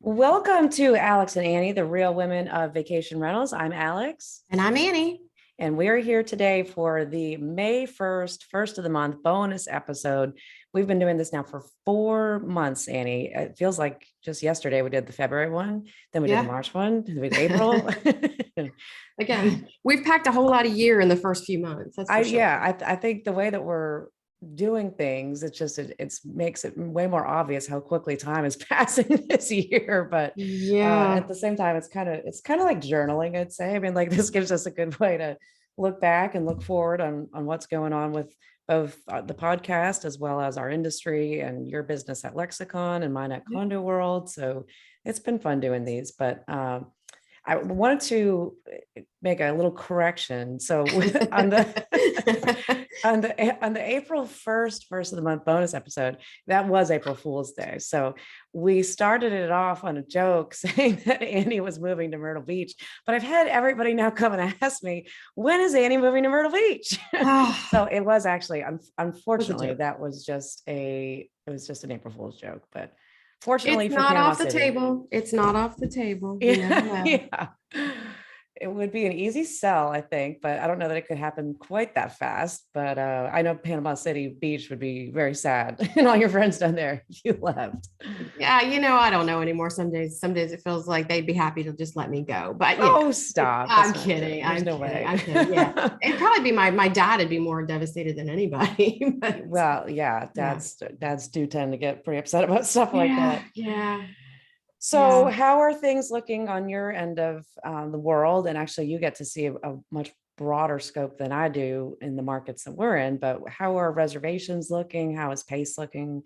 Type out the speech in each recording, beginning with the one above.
Welcome to Alex and Annie, the real women of vacation rentals. I'm Alex, And I'm Annie. and we're here today for the May 1st, first of the month bonus episode. We've been doing this now for 4 months, Annie. It feels like just yesterday we did the February one, then we did the Yeah. March one, then we did April. Again, we've packed a whole lot of year in the first few months. That's for sure. I think the way that we're doing things, it makes it way more obvious how quickly time is passing this year. But Yeah. at the same time, it's kind of like journaling, I'd say. I mean, like this gives us a good way to look back and look forward on what's going on with both the podcast as well as our industry and your business at Lexicon and mine at Condo World. So it's been fun doing these, but I wanted to make a little correction. So on the on the April 1st, first of the month bonus episode, that was April Fool's Day. So we started it off on a joke saying that Annie was moving to Myrtle Beach. But I've had everybody now come and ask me, when is Annie moving to Myrtle Beach? So it was actually, unfortunately, that was just an April Fool's joke. But fortunately It's for not Panama off the City. table. It's not off the table. You never Yeah, know. yeah. It would be an easy sell, I think, but I don't know that it could happen quite that fast. But I know Panama City Beach would be very sad, and all your friends down there if you left. Yeah, I don't know anymore. Some days it feels like they'd be happy to just let me go. But Oh, stop! That's I'm not true. kidding. There's I'm no kidding. way. I'm kidding. Yeah. It'd probably be my dad would be more devastated than anybody. But Well, yeah, yeah. dads do tend to get pretty upset about stuff like Yeah. that. Yeah. So, Yeah. how are things looking on your end of the world? And actually, you get to see a much broader scope than I do in the markets that we're in. But how are reservations looking? How is pace looking?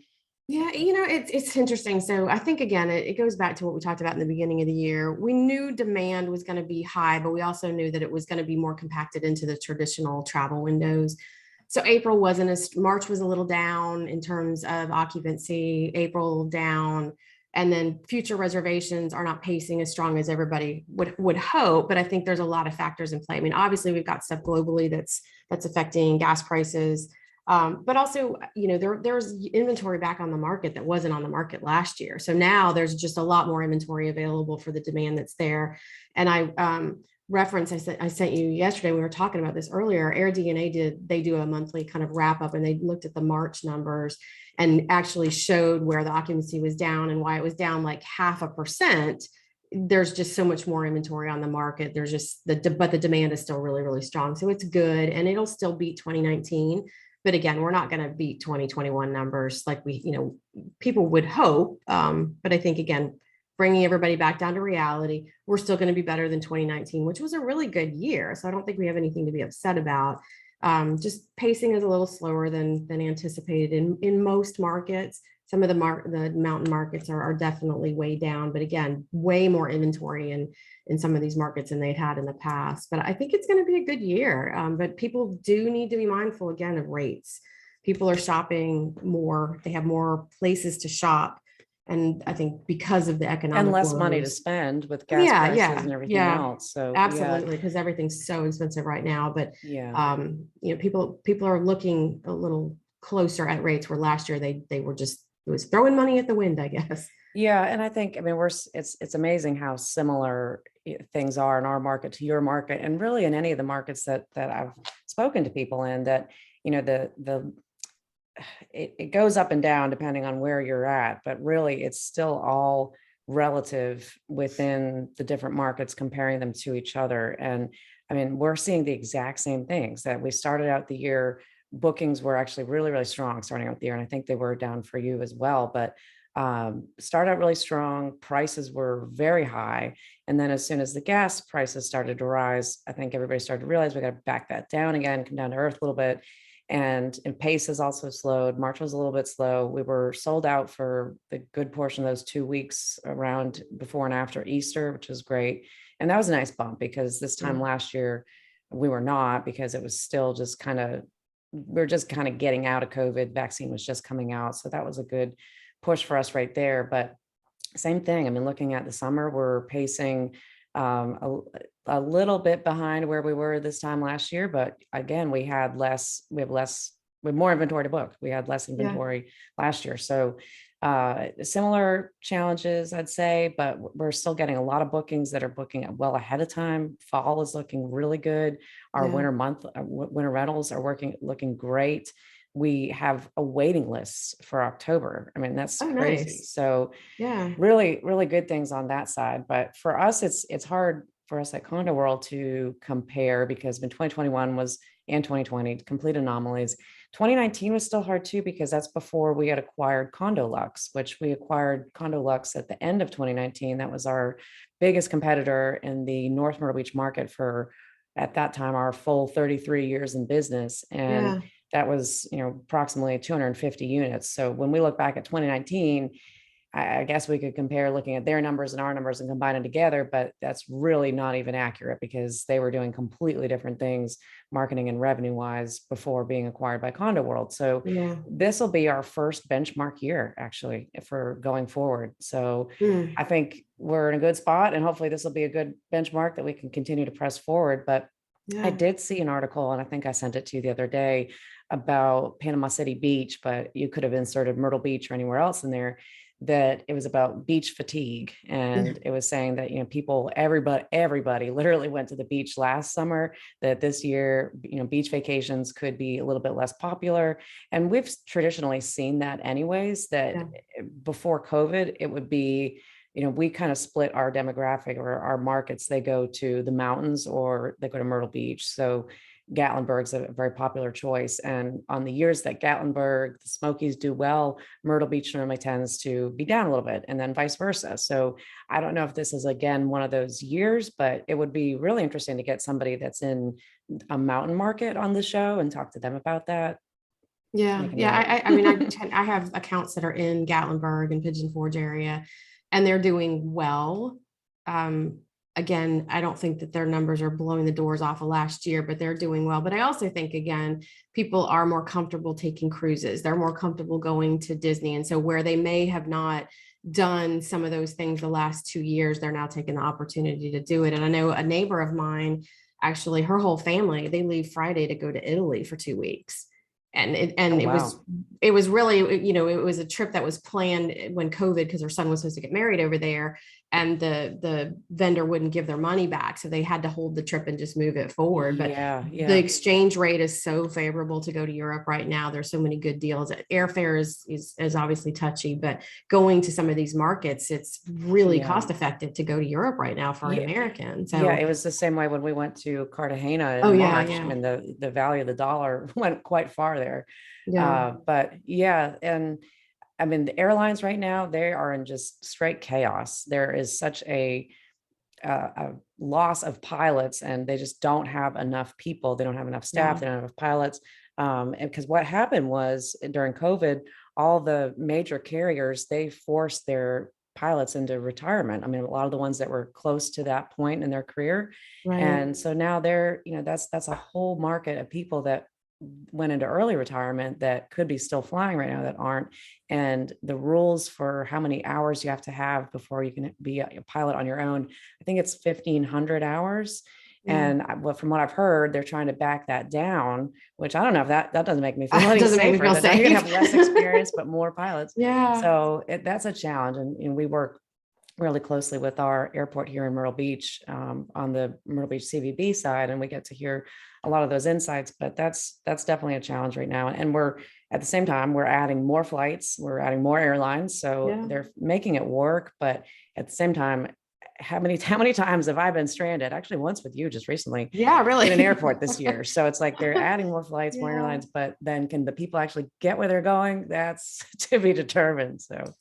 Yeah, it's interesting. So I think again, it goes back to what we talked about in the beginning of the year. We knew demand was going to be high, but we also knew that it was going to be more compacted into the traditional travel windows. So April wasn't as March was a little down in terms of occupancy, April down, and then future reservations are not pacing as strong as everybody would hope. But I think there's a lot of factors in play. I mean, obviously we've got stuff globally that's affecting gas prices. But also, there's inventory back on the market that wasn't on the market last year. So now there's just a lot more inventory available for the demand that's there. And I sent you yesterday, we were talking about this earlier. AirDNA they do a monthly kind of wrap up, and they looked at the March numbers and actually showed where the occupancy was down and why it was down like 0.5%. There's just so much more inventory on the market. There's just but the demand is still really, really strong. So it's good, and it'll still beat 2019. But again, we're not going to beat 2021 numbers like people would hope. But I think, again, bringing everybody back down to reality, we're still going to be better than 2019, which was a really good year. So I don't think we have anything to be upset about. Just pacing is a little slower than anticipated in most markets. Some of the mountain markets are definitely way down, but again, way more inventory in some of these markets than they'd had in the past. But I think it's going to be a good year. But people do need to be mindful again of rates. People are shopping more; they have more places to shop, and I think because of the And economic less money to woes. spend with gas Yeah, prices yeah, and everything yeah, else. So yeah, absolutely, because everything's so expensive right now. But yeah. people are looking a little closer at rates where last year they were just it was throwing money at the wind, I guess. Yeah, and I think, I mean, it's amazing how similar things are in our market to your market, and really in any of the markets that I've spoken to people in. That the it goes up and down depending on where you're at, but really it's still all relative within the different markets, comparing them to each other. And I mean, we're seeing the exact same things that we started out the year. Bookings were actually really, really strong starting out the year, and I think they were down for you as well. But started out really strong. Prices were very high. And then as soon as the gas prices started to rise, I think everybody started to realize we got to back that down again, come down to earth a little bit. And pace has also slowed. March was a little bit slow. We were sold out for the good portion of those 2 weeks around before and after Easter, which was great. And that was a nice bump, because this time last year we were not, because it was still just we're just kind of getting out of COVID. Vaccine was just coming out. So that was a good push for us right there. But same thing. I mean, looking at the summer, we're pacing a little bit behind where we were this time last year. But again, we have more inventory to book. We had less Yeah. inventory last year. So Similar challenges, I'd say, but we're still getting a lot of bookings that are booking it well ahead of time. Fall is looking really good. Our Yeah. winter rentals are looking great. We have a waiting list for October. I mean, that's Oh, crazy. nice. So Yeah. really, really good things on that side. But for us, it's hard for us at Condo World to compare because in 2021 was and 2020 complete anomalies. 2019 was still hard too because that's before we had acquired Condo Lux, which we acquired Condo Lux at the end of 2019. That was our biggest competitor in the North Myrtle Beach market for at that time our full 33 years in business. And Yeah. that was, approximately 250 units. So when we look back at 2019, I guess we could compare looking at their numbers and our numbers and combine them together, but that's really not even accurate because they were doing completely different things, marketing and revenue wise, before being acquired by Condo World. So Yeah. this will be our first benchmark year, actually, for going forward. So Mm. I think we're in a good spot, and hopefully this will be a good benchmark that we can continue to press forward. But I Yeah. did see an article, and I think I sent it to you the other day about Panama City Beach, but you could have inserted Myrtle Beach or anywhere else in there, that it was about beach fatigue. Yeah. And it was saying that, everybody literally went to the beach last summer, that this year, beach vacations could be a little bit less popular. And we've traditionally seen that anyways, that Yeah. before COVID, it would be, we kind of split our demographic or our markets. They go to the mountains or they go to Myrtle Beach. So Gatlinburg's a very popular choice. And on the years that Gatlinburg, the Smokies do well, Myrtle Beach normally tends to be down a little bit, and then vice versa. So I don't know if this is, again, one of those years, but it would be really interesting to get somebody that's in a mountain market on the show and talk to them about that. Yeah. Make a Yeah. note. I mean, I have accounts that are in Gatlinburg and Pigeon Forge area, and they're doing well. Um, Again, I don't think that their numbers are blowing the doors off of last year, but they're doing well. But I also think, again, people are more comfortable taking cruises. They're more comfortable going to Disney. And so where they may have not done some of those things the last 2 years, they're now taking the opportunity to do it. And I know a neighbor of mine, actually, her whole family, they leave Friday to go to Italy for 2 weeks. And it Oh, and wow. it was really, it was a trip that was planned when COVID, because her son was supposed to get married over there, and the vendor wouldn't give their money back, so they had to hold the trip and just move it forward. But Yeah. the Yeah. exchange rate is so favorable to go to Europe right now. There's so many good deals. Airfare is obviously touchy, but going to some of these markets, it's really Yeah. cost effective to go to Europe right now for an Yeah. American. Yeah, So, it was the same way when we went to Cartagena oh in yeah, March. I yeah, mean, the value of the dollar went quite far there. yeah, But yeah, and I mean, the airlines right now, they are in just straight chaos. There is such a loss of pilots, and they just don't have enough people. They don't have enough staff. yeah, They don't have enough pilots. And because what happened was during COVID, all the major carriers, they forced their pilots into retirement. I mean, a lot of the ones that were close to that point in their career. right. And so now they're, that's a whole market of people that went into early retirement that could be still flying right now that aren't. And the rules for how many hours you have to have before you can be a pilot on your own, I think it's 1,500 hours. Yeah. And well, from what I've heard, they're trying to back that down, which I don't know if that doesn't make me feel It any doesn't make me safer, feel that now you're gonna safe. have less experience, but more pilots. Yeah. So that's a challenge. And we work really closely with our airport here in Myrtle Beach, on the Myrtle Beach CVB side, and we get to hear a lot of those insights. But that's definitely a challenge right now. And we're at the same time we're adding more flights, we're adding more airlines, so Yeah. they're making it work. But at the same time, how many times have I been stranded? Actually, once with you just recently Yeah, in an really. airport this year. So it's like they're adding more flights, more Yeah. airlines, but then can the people actually get where they're going? That's to be determined. So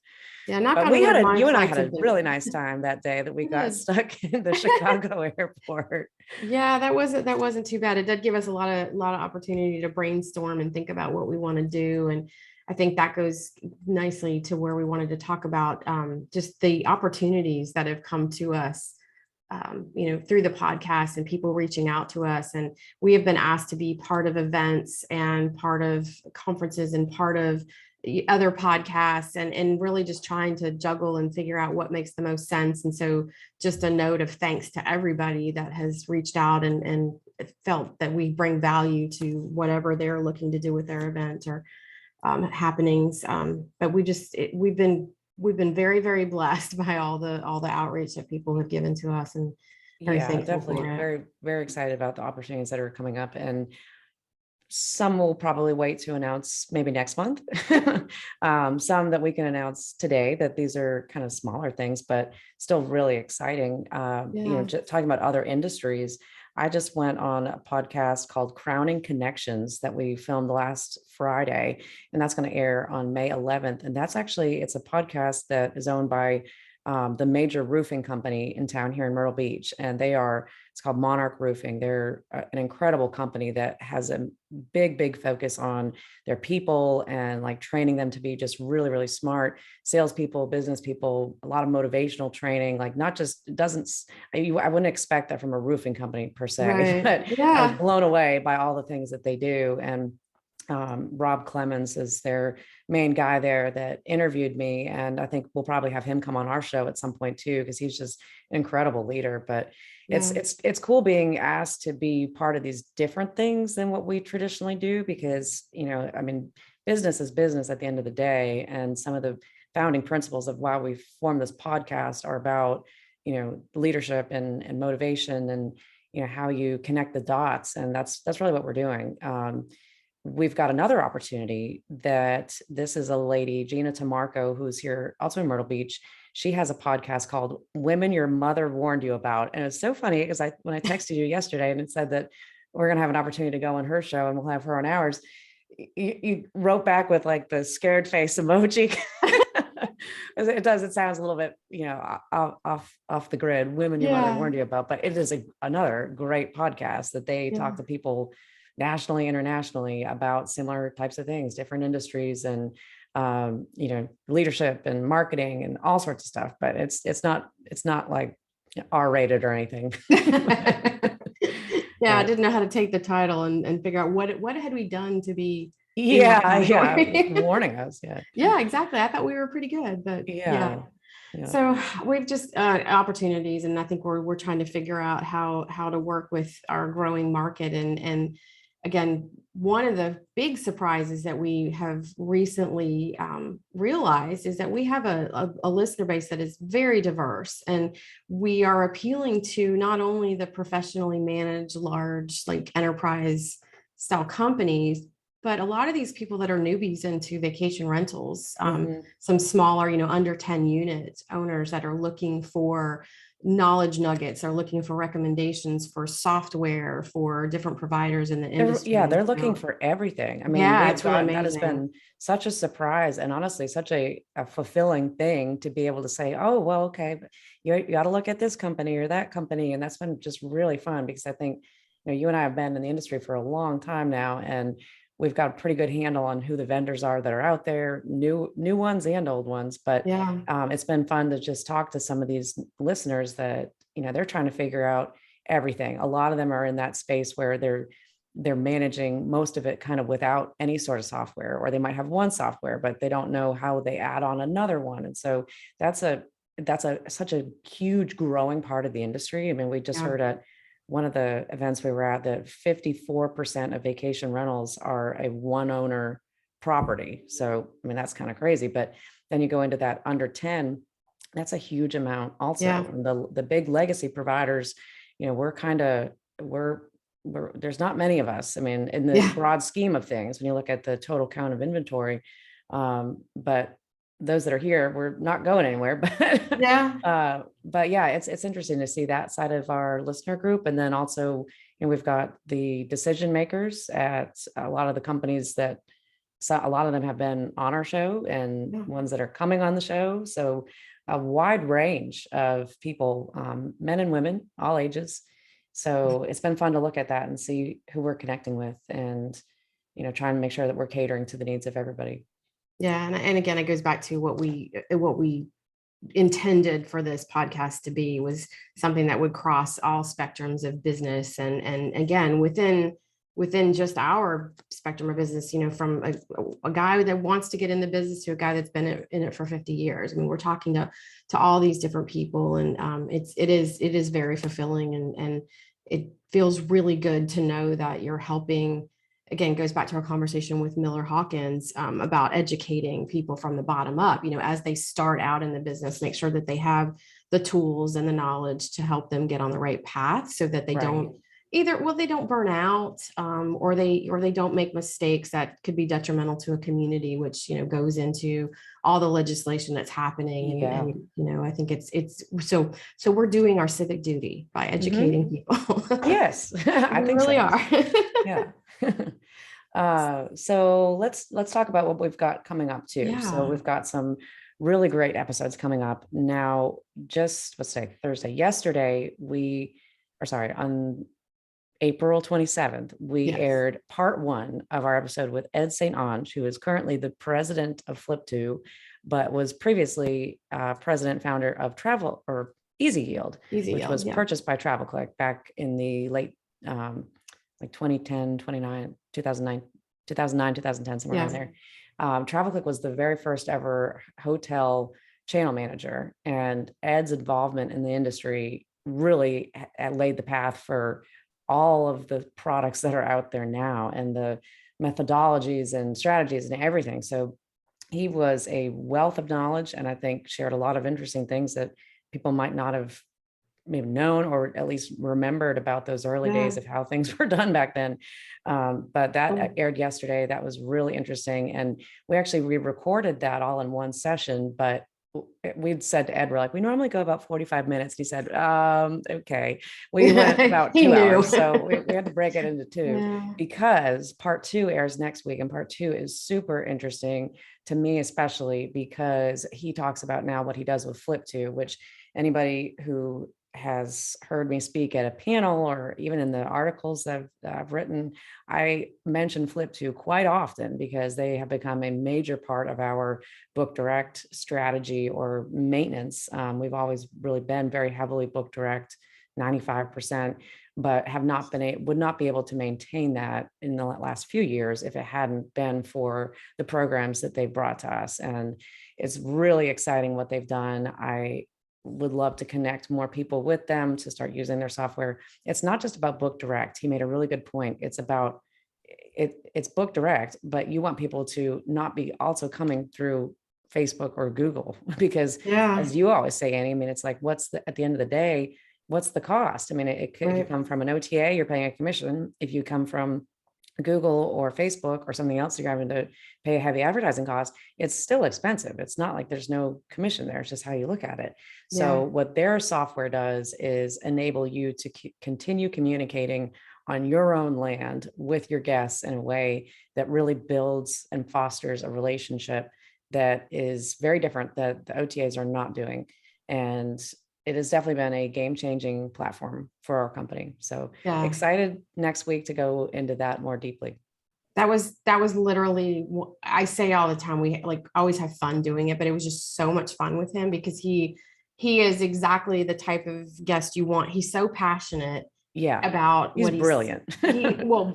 Yeah. Knock but on wood, my you and I flights had a have been really nice time that day that we got good. stuck in the Chicago airport. Yeah, that wasn't too bad. It did give us a lot of opportunity to brainstorm and think about what we want to do. And I think that goes nicely to where we wanted to talk about, just the opportunities that have come to us, through the podcast and people reaching out to us. And we have been asked to be part of events and part of conferences and part of the other podcasts, and really just trying to juggle and figure out what makes the most sense. And so just a note of thanks to everybody that has reached out and felt that we bring value to whatever they're looking to do with their event or happenings. But we've been very, very blessed by all the outreach that people have given to us, and very Yeah, thankful definitely. for it. Very, very excited about the opportunities that are coming up. And some will probably wait to announce maybe next month. Some that we can announce today, that these are kind of smaller things, but still really exciting. Yeah. Just talking about other industries. I just went on a podcast called Crowning Connections that we filmed last Friday, and that's going to air on May 11th. And it's a podcast that is owned by the major roofing company in town here in Myrtle Beach. And it's called Monarch Roofing. They're an incredible company that has a big focus on their people and like training them to be just really, really smart salespeople, business people, a lot of motivational training, like not just, I wouldn't expect that from a roofing company per se, Right. but I was Yeah. blown away by all the things that they do. And Rob Clemens is their main guy there that interviewed me. And I think we'll probably have him come on our show at some point too, because he's just an incredible leader. But Yeah. it's cool being asked to be part of these different things than what we traditionally do, because, I mean, business is business at the end of the day. And some of the founding principles of why we formed this podcast are about, leadership and motivation, and, how you connect the dots. And that's really what we're doing. We've got another opportunity that this is a lady, Gina Tamarco, who's here also in Myrtle Beach. She has a podcast called Women Your Mother Warned You About. And it's so funny because when I texted you yesterday and it said that we're going to have an opportunity to go on her show and we'll have her on ours, you wrote back with like the scared face emoji. It sounds a little bit, off the grid. Women Your Mother Yeah. Warned You About, but it is another great podcast that they talk to people nationally, internationally about similar types of things, different industries, and leadership and marketing and all sorts of stuff. But it's not like R-rated or anything. Yeah, I didn't know how to take the title and figure out what had we done to be in that Yeah, category. warning us. Yeah. Yeah, exactly. I thought we were pretty good, but yeah. Yeah. So we've just opportunities, and I think we're trying to figure out how to work with our growing market. And again, one of the big surprises that we have recently realized is that we have a listener base that is very diverse, and we are appealing to not only the professionally managed large like enterprise style companies, but a lot of these people that are newbies into vacation rentals, some smaller, under 10 unit owners that are looking for knowledge nuggets, are looking for recommendations for software for different providers in the industry. They're looking for everything. I mean, yeah, it's really that has amazing. been such a surprise, and honestly, such a fulfilling thing to be able to say, oh, well, okay, but you got to look at this company or that company. And that's been just really fun, because I think, you and I have been in the industry for a long time now, and we've got a pretty good handle on who the vendors are that are out there, new ones and old ones. But Yeah. it's been fun to just talk to some of these listeners that, they're trying to figure out everything. A lot of them are in that space where they're managing most of it kind of without any sort of software, or they might have one software, but they don't know how they add on another one. And so that's such a huge growing part of the industry. I mean, we just Yeah. heard at one of the events we were at that 54% of vacation rentals are a one owner property. So, I mean, that's kind of crazy, but then you go into that under 10, that's a huge amount also. Yeah. And the big legacy providers, there's not many of us. I mean, in the broad scheme of things, when you look at the total count of inventory, but those that are here, we're not going anywhere. But yeah, it's interesting to see that side of our listener group. And then also, we've got the decision makers at a lot of the companies that, so a lot of them have been on our show, and ones that are coming on the show. So a wide range of people, men and women, all ages. So it's been fun to look at that and see who we're connecting with, and, trying to make sure that we're catering to the needs of everybody. Yeah. And again, it goes back to what we intended for this podcast to be, was something that would cross all spectrums of business. And again, within just our spectrum of business, from a guy that wants to get in the business to a guy that's been in it for 50 years. I mean, we're talking to all these different people, and it is very fulfilling, and it feels really good to know that you're helping again, goes back to our conversation with Miller Hawkins about educating people from the bottom up, as they start out in the business, make sure that they have the tools and the knowledge to help them get on the right path so that they Right. don't they don't burn out, or they don't make mistakes that could be detrimental to a community, which goes into all the legislation that's happening. Yeah. And I think it's so we're doing our civic duty by educating people. Yes, I We think really so. are. Yeah. So let's talk about what we've got coming up too. So Yeah. we've got some really great episodes coming up now. Just let's say Thursday, yesterday, on April 27th, we Yes. aired part 1 of our episode with Ed St Onge, who is currently the president of Flip2, but was previously president founder of Travel or Easy Yield, Easy which Yield, was yeah. purchased by TravelClick back in the late like 2010, 2009, 2010, somewhere around there. TravelClick was the very first ever hotel channel manager, and Ed's involvement in the industry really laid the path for all of the products that are out there now and the methodologies and strategies and everything. So he was a wealth of knowledge, and I think shared a lot of interesting things that people might not have maybe known or at least remembered about those early days of how things were done back then. But that aired yesterday. That was really interesting. And we actually re-recorded that all in one session, but we'd said to Ed, we're like, we normally go about 45 minutes. He said, okay. We went about 2 hours. So we had to break it into 2 because part 2 airs next week. And part 2 is super interesting to me, especially because he talks about now what he does with Flip2, which anybody who has heard me speak at a panel or even in the articles that I've written, I mention Flip2 quite often because they have become a major part of our book direct strategy or maintenance. We've always really been very heavily book direct, 95%, but would not be able to maintain that in the last few years if it hadn't been for the programs that they brought to us. And it's really exciting what they've done. I would love to connect more people with them to start using their software. It's not just about book direct. He made a really good point. It's about it's book direct, but you want people to not be also coming through Facebook or Google because as you always say, Annie, I mean, it's like, at the end of the day, what's the cost? I mean, if you come from an OTA, you're paying a commission. If you come from Google or Facebook or something else, you're having to pay a heavy advertising cost. It's still expensive. It's not like there's no commission there. It's just how you look at it. So what their software does is enable you to continue communicating on your own land with your guests in a way that really builds and fosters a relationship that is very different that the OTAs are not doing. And it has definitely been a game-changing platform for our company. So excited next week to go into that more deeply. That was literally, I say all the time, we like always have fun doing it, but it was just so much fun with him because he is exactly the type of guest you want. He's so passionate about he's brilliant.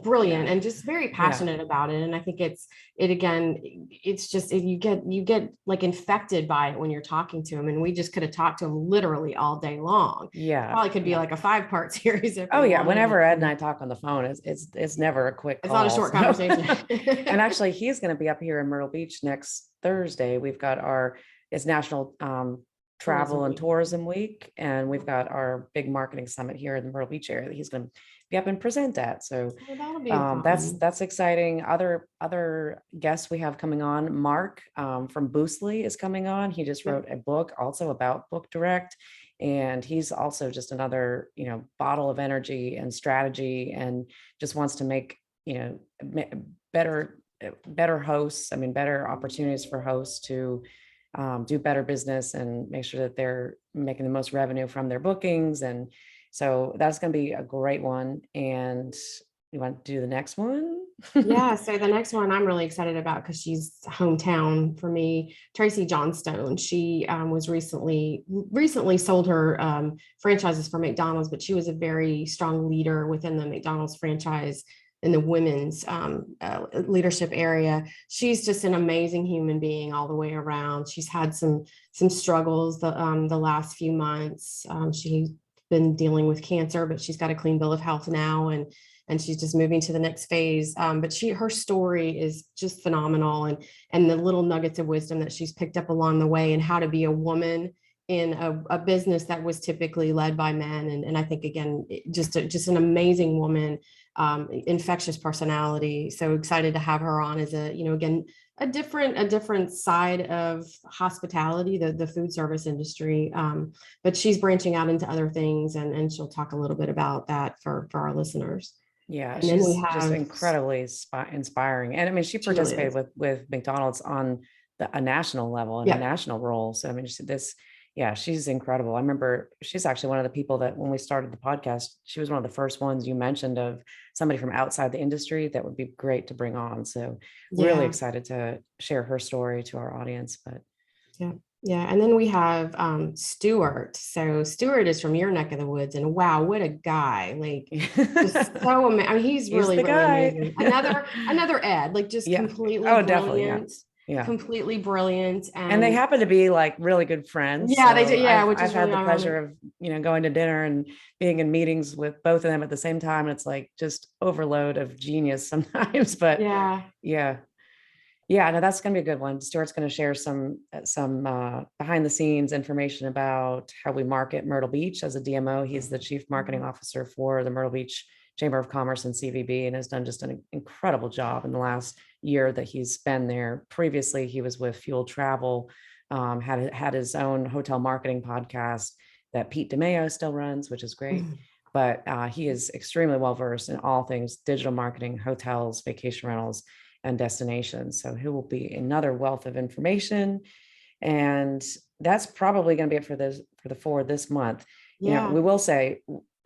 Brilliant and just very passionate about it. And I think it's just you get like infected by it when you're talking to him. And we just could have talked to him literally all day long. Probably could be like a 5-part series. Whenever Ed and I talk on the phone, it's never a quick call. It's not a short conversation. And actually he's going to be up here in Myrtle Beach next Thursday. We've got it's National Travel and Tourism Week, and we've got our big marketing summit here in the Myrtle Beach area that he's going to be up and present at. So that's exciting. Other guests we have coming on, Mark from Boostly is coming on. He just wrote a book also about book direct, and he's also just another bottle of energy and strategy, and just wants to make better hosts. I mean, better opportunities for hosts to do better business and make sure that they're making the most revenue from their bookings. And so that's going to be a great one. And you want to do the next one? So the next one I'm really excited about because she's hometown for me. Tracy Johnstone. She was recently sold her franchises for McDonald's, but she was a very strong leader within the McDonald's franchise in the women's leadership area. She's just an amazing human being all the way around. She's had some struggles the last few months. She's been dealing with cancer, but she's got a clean bill of health now, and and she's just moving to the next phase. But her story is just phenomenal, and the little nuggets of wisdom that she's picked up along the way, and how to be a woman in a business that was typically led by men. And I think, again, just an amazing woman, infectious personality. So excited to have her on as again, a different side of hospitality, the food service industry. But she's branching out into other things, and she'll talk a little bit about that for our listeners. Yeah, And then we she's just have, incredibly inspiring. And I mean, she she really participated is. with McDonald's on a national level and a Yeah. national role. So I mean, yeah, she's incredible. I remember she's actually one of the people that when we started the podcast, she was one of the first ones you mentioned of somebody from outside the industry that would be great to bring on. So really Yeah. excited to share her story to our audience. But Yeah. Yeah. And then we have Stuart. So Stuart is from your neck of the woods, and wow, what a guy. Like, just so amazing. I mean, he's he's really, the really guy. amazing. Another Ed, like, just Yeah. completely Oh, definitely. Yeah. brilliant. Yeah. Completely brilliant. And they And happen to be like really good friends. yeah, they do. So Yeah, which I've is had really the pleasure ironic. of, going to dinner and being in meetings with both of them at the same time. And it's like just overload of genius sometimes, but Yeah. yeah. Yeah, no, that's going to be a good one. Stuart's going to share some behind the scenes information about how we market Myrtle Beach as a DMO. He's the chief marketing officer for the Myrtle Beach Chamber of Commerce and CVB, and has done just an incredible job in the last year that he's been there. Previously, he was with Fuel Travel, had his own hotel marketing podcast that Pete DeMeo still runs, which is great. But he is extremely well versed in all things digital marketing, hotels, vacation rentals, and destinations. So he will be another wealth of information. And that's probably going to be it for this month. Yeah. We will say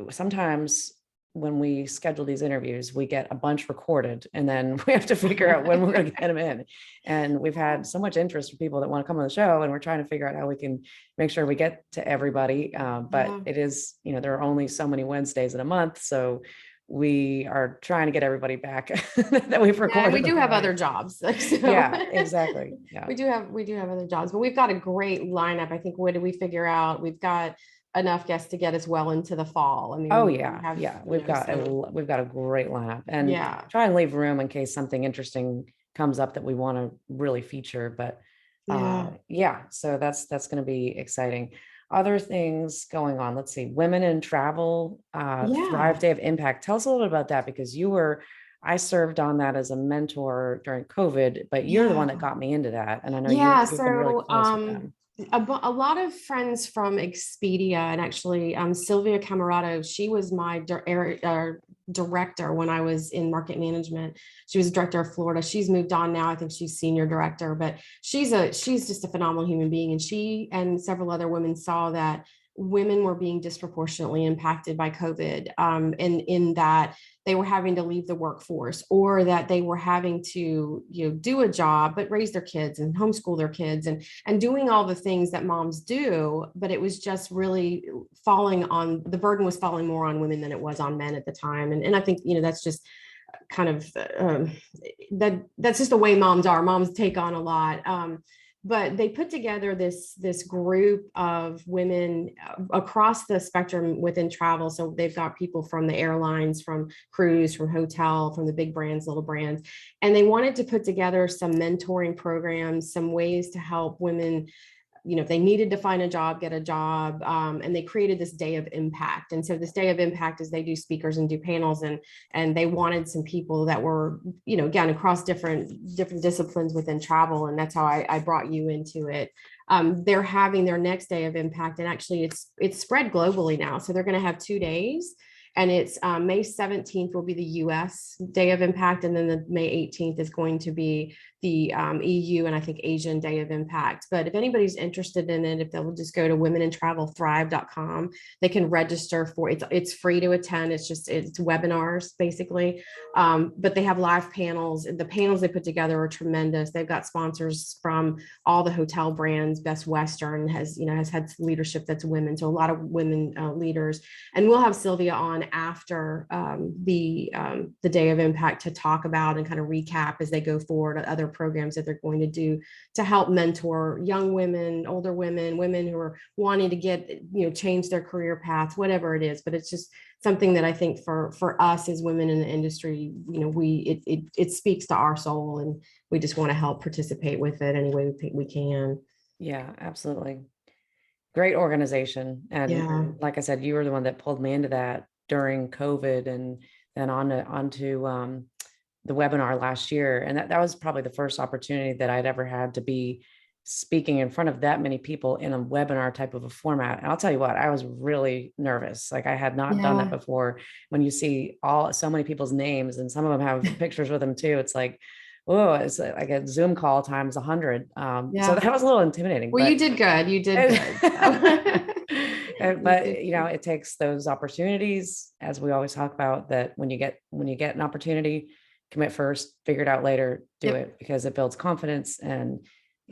sometimes when we schedule these interviews, we get a bunch recorded, and then we have to figure out when we're going to get them in. And we've had so much interest from people that want to come on the show, and we're trying to figure out how we can make sure we get to everybody. But it is, there are only so many Wednesdays in a month. So we are trying to get everybody back that we've recorded. Yeah, we do have other jobs. So. Yeah, exactly. Yeah. We do have other jobs, but we've got a great lineup. I think, what did we figure out? We've got enough guests to get us well into the fall. I mean, we've got a great lineup, and try and leave room in case something interesting comes up that we want to really feature. But so that's going to be exciting. Other things going on. Let's see. Women in Travel, Thrive Day of Impact. Tell us a little bit about that, because I served on that as a mentor during COVID, but you're the one that got me into that. And I know you've been really close with them. A lot of friends from Expedia, and actually Sylvia Camarado, she was my director when I was in market management. She was director of Florida. She's moved on now. I think she's senior director, but she's just a phenomenal human being. And she and several other women saw that women were being disproportionately impacted by COVID, and in that they were having to leave the workforce, or that they were having to do a job but raise their kids and homeschool their kids and doing all the things that moms do. But it was just really the burden was falling more on women than it was on men at the time. And I think that's just kind of that's just the way moms are. Moms take on a lot. But they put together this group of women across the spectrum within travel. So they've got people from the airlines, from cruise, from hotel, from the big brands, little brands. And they wanted to put together some mentoring programs, some ways to help women, if they needed to find a job, get a job. And they created this Day of Impact. And so this Day of Impact is they do speakers and do panels, and they wanted some people that were, again, across different disciplines within travel. And that's how I brought you into it. They're having their next Day of Impact, and actually it's spread globally now. So they're going to have 2 days. And it's May 17th will be the US Day of Impact. And then the May 18th is going to be the EU and I think Asian Day of Impact. But if anybody's interested in it, if they'll just go to womenandtravelthrive.com, they can register for it. It's free to attend. It's webinars basically. But they have live panels. The panels they put together are tremendous. They've got sponsors from all the hotel brands. Best Western has had leadership that's women. So a lot of women leaders. And we'll have Sylvia on on after the Day of Impact to talk about and kind of recap as they go forward other programs that they're going to do to help mentor young women, older women, women who are wanting to get, change their career paths, whatever it is. But it's just something that I think for us as women in the industry, it speaks to our soul, and we just want to help participate with it any way we can. Yeah, absolutely. Great organization. Yeah. And like I said, you were the one that pulled me into that during COVID, and then onto the webinar last year. And that was probably the first opportunity that I'd ever had to be speaking in front of that many people in a webinar type of a format. And I'll tell you what, I was really nervous. Like, I had not done that before. When you see so many people's names, and some of them have pictures with them too, it's like, oh, it's like a Zoom call times 100. So that was a little intimidating. Well, you did good. You did good. But it takes those opportunities, as we always talk about, that when you get an opportunity, commit first, figure it out later, do it, because it builds confidence and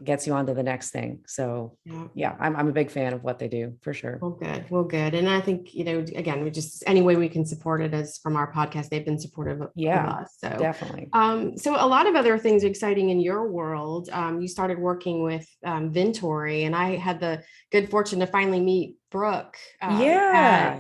gets you on to the next thing. So yeah, I'm a big fan of what they do, for sure. Well, good. And I think, again, we just, any way we can support it, as from our podcast, they've been supportive of us. So definitely. So a lot of other things exciting in your world. You started working with Vintory, and I had the good fortune to finally meet Brooke at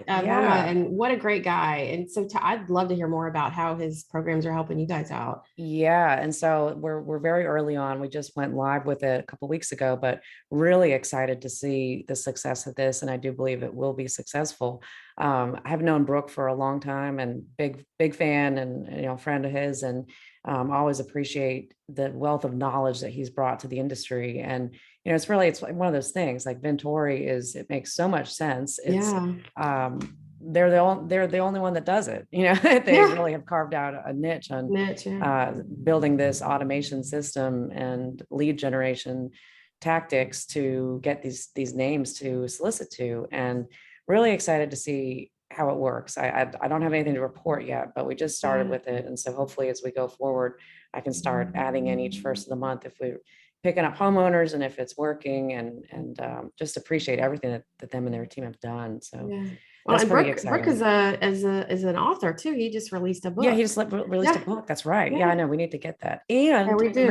Roma, and what a great guy. And so I'd love to hear more about how his programs are helping you guys out. Yeah. And so we're very early on. We just went live with it a couple of weeks ago, but really excited to see the success of this. And I do believe it will be successful. I've known Brooke for a long time, and big fan, and, friend of his, and always appreciate the wealth of knowledge that he's brought to the industry. And, it's one of those things, like Vintory it makes so much sense. It's, they're the only one that does it. They really have carved out a niche on building this automation system and lead generation tactics to get these names to solicit to, and really excited to see how it works. I don't have anything to report yet, but we just started with it. And so hopefully as we go forward, I can start adding in each first of the month if we're picking up homeowners and if it's working, and just appreciate everything that them and their team have done. So well, and Brooke is an author too. He just released a book. Yeah, he just released a book. That's right. Yeah, I know. We need to get that. And we do.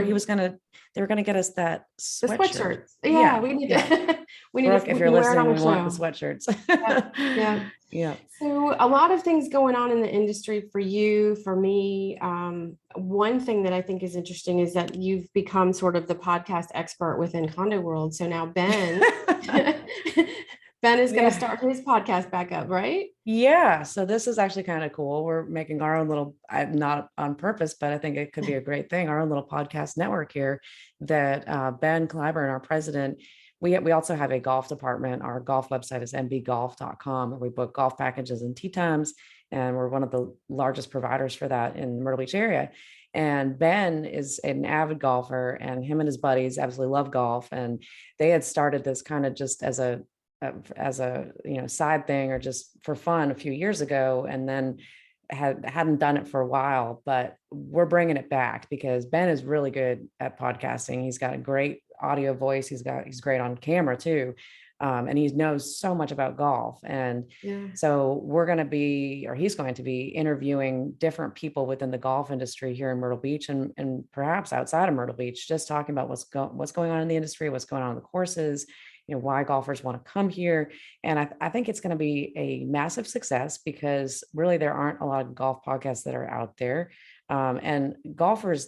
They were gonna get us that sweatshirt. Yeah, we need to. We need Brooke, if you're listening, we want the sweatshirts. Yeah. So a lot of things going on in the industry for you, for me. One thing that I think is interesting is that you've become sort of the podcast expert within Condo World. So now Ben is going to start his podcast back up, right? Yeah. So this is actually kind of cool. We're making our own little, not on purpose, but I think it could be a great thing, our own little podcast network here that Ben Clyburn, our president, we also have a golf department. Our golf website is mbgolf.com, where we book golf packages and tee times. And we're one of the largest providers for that in the Myrtle Beach area. And Ben is an avid golfer, and him and his buddies absolutely love golf. And they had started this kind of just as a side thing or just for fun a few years ago, and then hadn't done it for a while. But we're bringing it back because Ben is really good at podcasting. He's got a great audio voice. He's great on camera too. And he knows so much about golf. And so he's going to be interviewing different people within the golf industry here in Myrtle Beach, and perhaps outside of Myrtle Beach, just talking about what's going on in the industry, what's going on in the courses, why golfers want to come here. And I think it's going to be a massive success, because really there aren't a lot of golf podcasts that are out there. And golfers,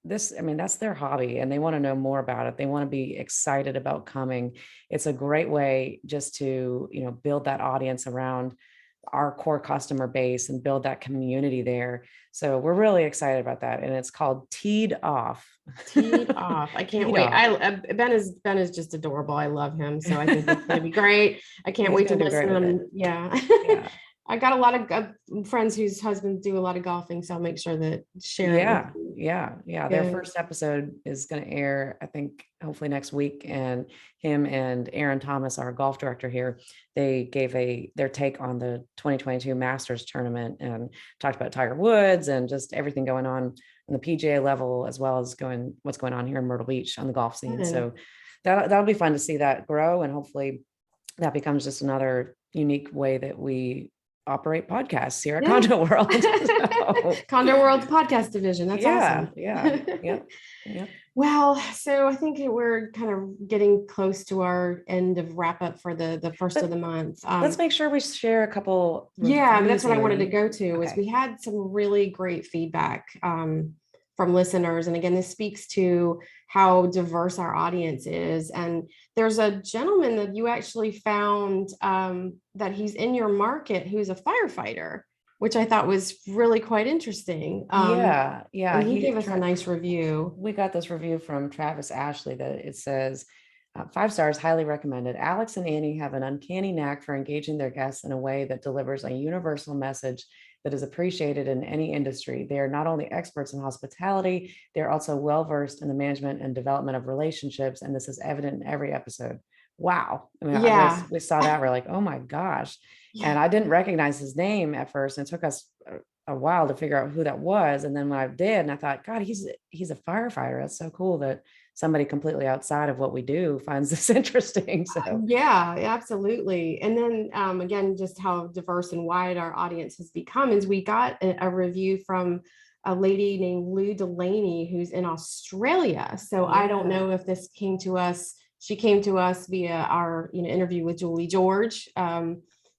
that's their hobby, and they want to know more about it. They want to be excited about coming. It's a great way just to, build that audience around our core customer base and build that community there. So we're really excited about that. And it's called Teed Off. Teed Off. I can't wait. Ben is just adorable. I love him. So I think it's going to be great. I can't wait to listen to him. Yeah. I got a lot of friends whose husbands do a lot of golfing, so I'll make sure that share it. Yeah. Their first episode is going to air, I think, hopefully next week. And him and Aaron Thomas, our golf director here, they gave their take on the 2022 Masters tournament and talked about Tiger Woods and just everything going on the PGA level, as well as what's going on here in Myrtle Beach on the golf scene. So that'll be fun to see that grow, and hopefully that becomes just another unique way that we operate podcasts here at Condo World. So, Condo World's podcast division. That's awesome. Yeah. Well, so I think we're kind of getting close to our end of wrap up for the first of the month. Let's make sure we share a couple. Yeah, that's what I wanted to go to. Okay. Is we had some really great feedback from listeners, and again, this speaks to how diverse our audience is. And there's a gentleman that you actually found that he's in your market who's a firefighter, which I thought was really quite interesting. Yeah. And he gave us a nice review. We got this review from Travis Ashley that it says, 5 stars, highly recommended. Alex and Annie have an uncanny knack for engaging their guests in a way that delivers a universal message that is appreciated in any industry. They are not only experts in hospitality, they're also well-versed in the management and development of relationships. And this is evident in every episode. Wow. I mean, we saw that. We're like, oh my gosh. Yeah. And I didn't recognize his name at first. And it took us a while to figure out who that was. And then when I did, and I thought, God, he's a firefighter. That's so cool that somebody completely outside of what we do finds this interesting. So yeah, absolutely. And then again, just how diverse and wide our audience has become is we got a review from a lady named Lou Delaney, who's in Australia. So I don't know if this came to us. She came to us via our interview with Julie George.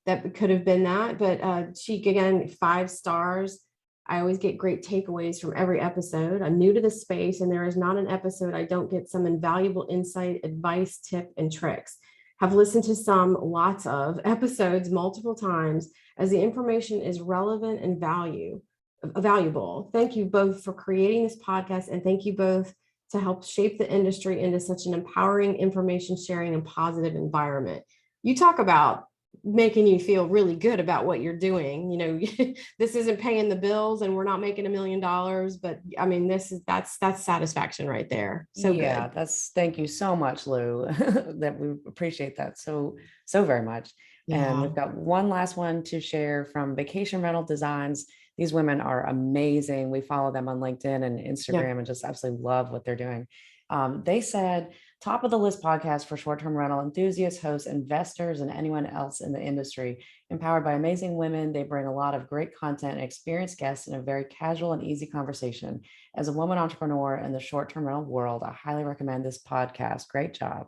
That could have been that, but she, again, 5 stars. I always get great takeaways from every episode. I'm new to the space, and there is not an episode I don't get some invaluable insight, advice, tip, and tricks. Have listened to lots of episodes multiple times, as the information is relevant and valuable. Thank you both for creating this podcast, and thank you both to help shape the industry into such an empowering, information sharing, and positive environment. You talk about making you feel really good about what you're doing. This isn't paying the bills and we're not making $1 million, but I mean, that's satisfaction right there. So yeah, good. Thank you so much, Lou. That we appreciate that so very much. Yeah. And we've got one last one to share from Vacation Rental Designs. These women are amazing. We follow them on LinkedIn and Instagram and just absolutely love what they're doing. They said, top of the list podcast for short-term rental enthusiasts, hosts, investors, and anyone else in the industry. Empowered by amazing women, they bring a lot of great content and experienced guests in a very casual and easy conversation. As a woman entrepreneur in the short-term rental world, I highly recommend this podcast. Great job.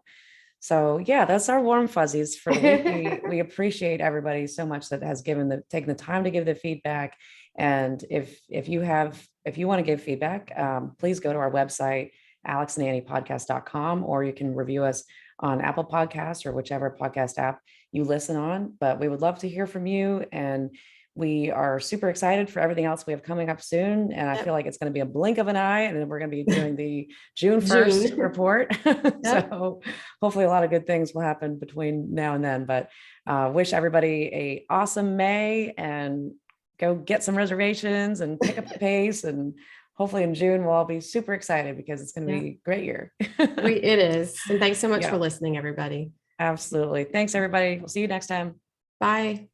So yeah, that's our warm fuzzies for the week. We appreciate everybody so much that has taken the time to give the feedback. And if you want to give feedback, please go to our website, alexandanniepodcast.com, or you can review us on Apple Podcasts or whichever podcast app you listen on. But we would love to hear from you, and we are super excited for everything else we have coming up soon. And I feel like it's going to be a blink of an eye, and then we're going to be doing the June 1st report. So hopefully a lot of good things will happen between now and then, but wish everybody a awesome May, and go get some reservations and pick up the pace, and hopefully in June, we'll all be super excited because it's going to be a great year. It is. And thanks so much for listening, everybody. Absolutely. Thanks, everybody. We'll see you next time. Bye.